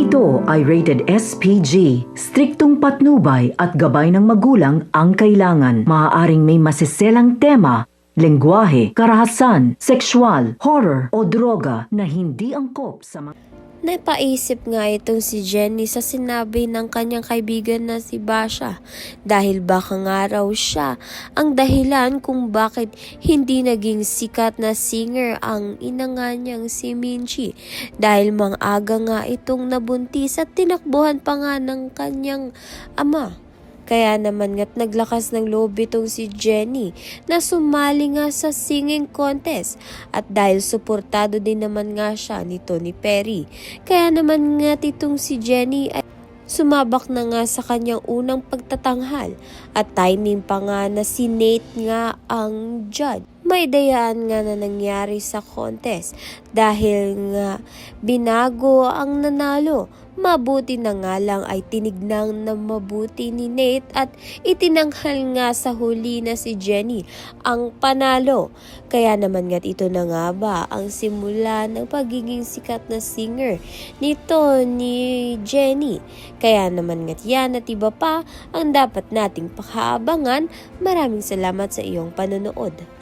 ito ay rated SPG. Striktong patnubay at gabay ng magulang ang kailangan. Maaaring may masiselang tema, lengguwahe, karahasan, sexual, horror o droga na hindi angkop sa mga... Napaisip nga itong si Jenny sa sinabi ng kanyang kaibigan na si Basha dahil baka nga raw siya ang dahilan kung bakit hindi naging sikat na singer ang ina nga niyang si Minchi dahil mang-aga nga itong nabuntis at tinakbuhan pa nga ng kanyang ama. Kaya naman nga't naglakas ng loob itong si Jenny na sumali nga sa singing contest at dahil suportado din naman nga siya ni Tony Perry. Kaya naman nga't itong si Jenny ay sumabak na nga sa kanyang unang pagtatanghal at timing pa nga na si Nate nga ang judge. May dayaan nga na nangyari sa contest dahil nga binago ang nanalo. Mabuti na nga lang ay tinignang na mabuti ni Nate at itinanghal nga sa huli na si Jenny ang panalo. Kaya naman nga't ito na nga ba ang simula ng pagiging sikat na singer nito ni Jenny. Kaya naman nga't yan at iba pa ang dapat nating pakaabangan. Maraming salamat sa iyong panonood.